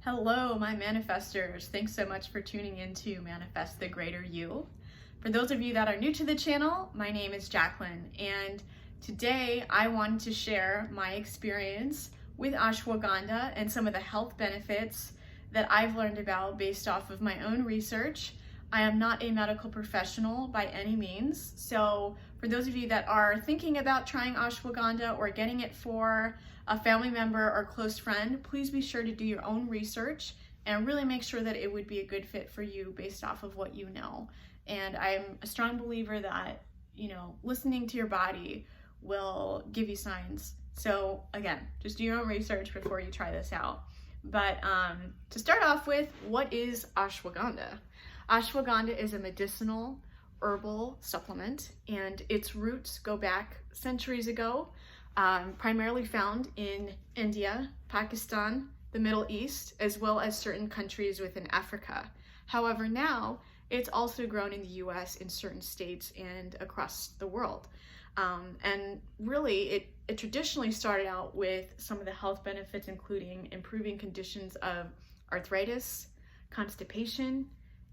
Hello, my manifestors. Thanks so much for tuning in to Manifest the Greater You. For those of you that are new to the channel, my name is Jacqueline, and today I wanted to share my experience with ashwagandha and some of the health benefits that I've learned about based off of my own research. I am not a medical professional by any means, so for those of you that are thinking about trying ashwagandha or getting it for a family member or close friend, please be sure to do your own research and really make sure that it would be a good fit for you based off of what you know. And I'm a strong believer that, listening to your body will give you signs. So again, just do your own research before you try this out. But to start off with, what is ashwagandha? Ashwagandha is a medicinal herbal supplement, and its roots go back centuries ago, primarily found in India, Pakistan, the Middle East, as well as certain countries within Africa. However, now it's also grown in the US in certain states and across the world. And really, it traditionally started out with some of the health benefits, including improving conditions of arthritis, constipation,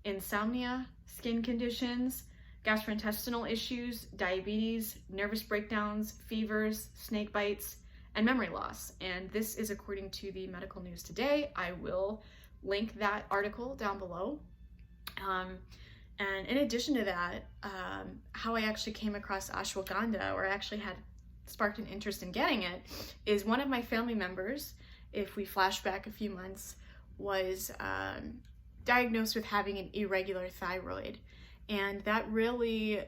insomnia, skin conditions, gastrointestinal issues, diabetes, nervous breakdowns, fevers, snake bites, and memory loss. And this is according to the Medical News Today. I will link that article down below. And in addition to that, how I actually came across ashwagandha, or actually had sparked an interest in getting it, is one of my family members, if we flash back a few months, was diagnosed with having an irregular thyroid. And that really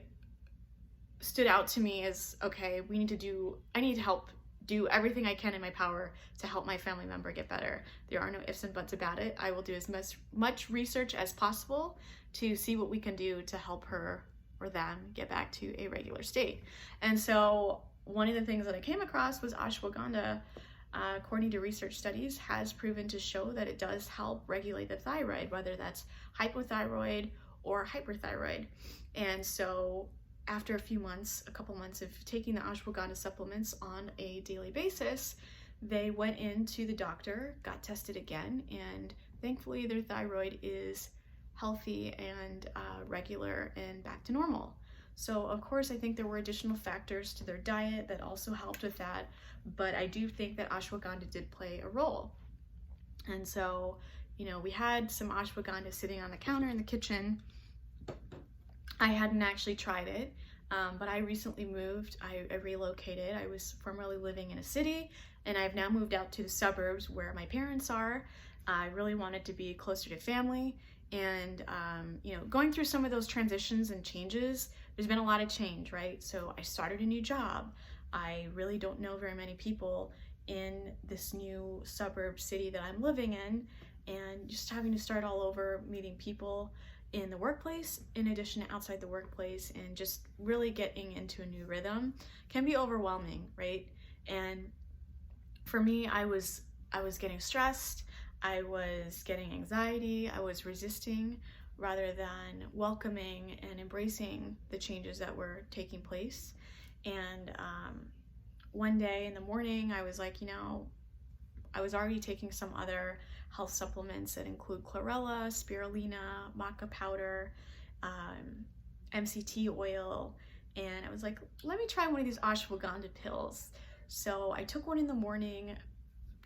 stood out to me as, okay, I need to help do everything I can in my power to help my family member get better. There are no ifs and buts about it. I will do as much research as possible to see what we can do to help her or them get back to a regular state. And so one of the things that I came across was ashwagandha, according to research studies, has proven to show that it does help regulate the thyroid, whether that's hypothyroid or hyperthyroid. And so after a couple months of taking the ashwagandha supplements on a daily basis, they went into the doctor, got tested again, and thankfully their thyroid is healthy and regular and back to normal. So of course, I think there were additional factors to their diet that also helped with that, but I do think that ashwagandha did play a role. And so, we had some ashwagandha sitting on the counter in the kitchen. I hadn't actually tried it, but I recently moved. I relocated. I was formerly living in a city, and I've now moved out to the suburbs where my parents are. I really wanted to be closer to family, and going through some of those transitions and changes, there's been a lot of change, right? So I started a new job. I really don't know very many people in this new suburb city that I'm living in, and just having to start all over, meeting people in the workplace in addition to outside the workplace, and just really getting into a new rhythm can be overwhelming, right? And for me, I was getting stressed, I was getting anxiety, I was resisting rather than welcoming and embracing the changes that were taking place. And one day in the morning, I was like, I was already taking some other health supplements that include chlorella, spirulina, maca powder, MCT oil, and I was like, let me try one of these ashwagandha pills. So I took one in the morning,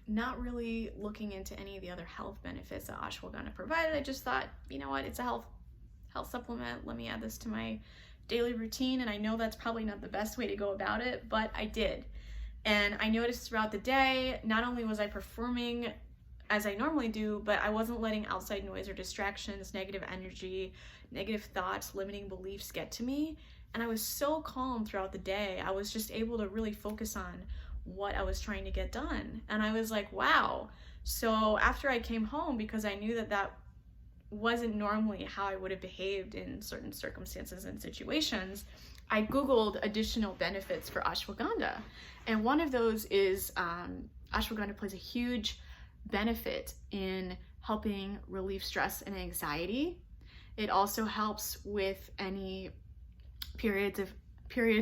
not really looking into any of the other health benefits that ashwagandha provided. I just thought, it's a health supplement. Let me add this to my daily routine. And I know that's probably not the best way to go about it, but I did. And I noticed throughout the day, not only was I performing as I normally do, but I wasn't letting outside noise or distractions, negative energy, negative thoughts, limiting beliefs get to me. And I was so calm throughout the day. I was just able to really focus on what I was trying to get done. And I was like, wow. So after I came home, because I knew that wasn't normally how I would have behaved in certain circumstances and situations, I Googled additional benefits for ashwagandha. And one of those is ashwagandha plays a huge benefit in helping relieve stress and anxiety. It also helps with any periods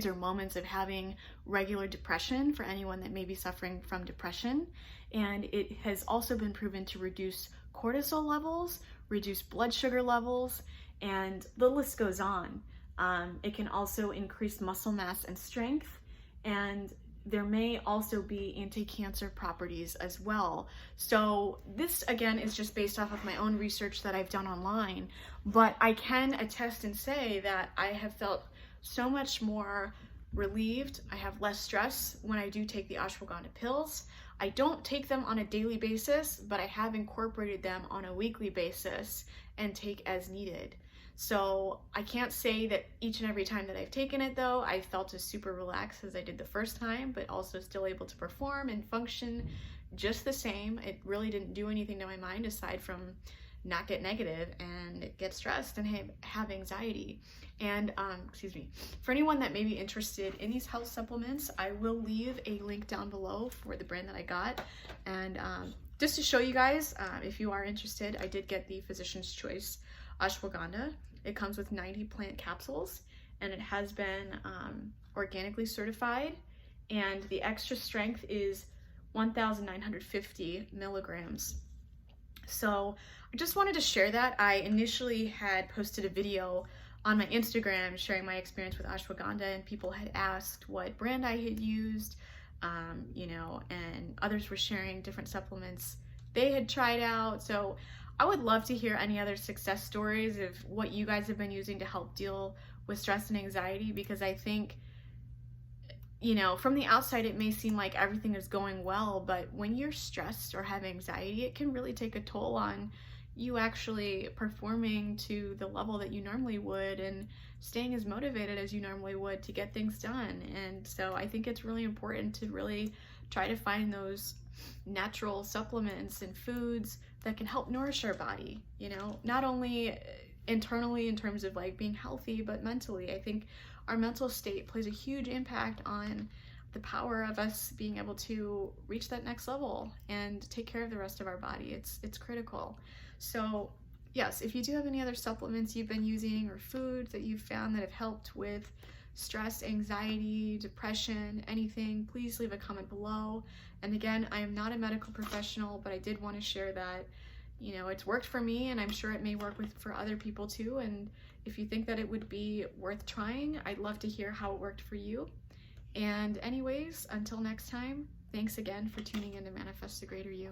or moments of having regular depression for anyone that may be suffering from depression. And it has also been proven to reduce cortisol levels, reduce blood sugar levels, and the list goes on. It can also increase muscle mass and strength, and there may also be anti-cancer properties as well. So this, again, is just based off of my own research that I've done online, but I can attest and say that I have felt so much more relieved. I have less stress when I do take the ashwagandha pills. I don't take them on a daily basis, but I have incorporated them on a weekly basis and take as needed. So I can't say that each and every time that I've taken it though, I felt as super relaxed as I did the first time, but also still able to perform and function just the same. It really didn't do anything to my mind aside from not get negative and get stressed and have anxiety. And excuse me, for anyone that may be interested in these health supplements, I will leave a link down below for the brand that I got. And just to show you guys, if you are interested, I did get the Physician's Choice Ashwagandha. It comes with 90 plant capsules, and it has been organically certified, and the extra strength is 1,950 milligrams. So I just wanted to share that. I initially had posted a video on my Instagram sharing my experience with ashwagandha, and people had asked what brand I had used, you know, and others were sharing different supplements they had tried out. So I would love to hear any other success stories of what you guys have been using to help deal with stress and anxiety, because I think, you know, from the outside it may seem like everything is going well, but when you're stressed or have anxiety, it can really take a toll on you actually performing to the level that you normally would and staying as motivated as you normally would to get things done. And so I think it's really important to really try to find those natural supplements and foods that can help nourish our body, you know, not only internally in terms of like being healthy, but mentally. I think our mental state plays a huge impact on the power of us being able to reach that next level and take care of the rest of our body. It's critical. So yes, if you do have any other supplements you've been using or foods that you've found that have helped with stress, anxiety, depression, anything, please leave a comment below. And again, I am not a medical professional, but I did want to share that, you know, it's worked for me, and I'm sure it may work for other people too. And if you think that it would be worth trying, I'd love to hear how it worked for you. And anyways, until next time, thanks again for tuning in to Manifest the Greater You.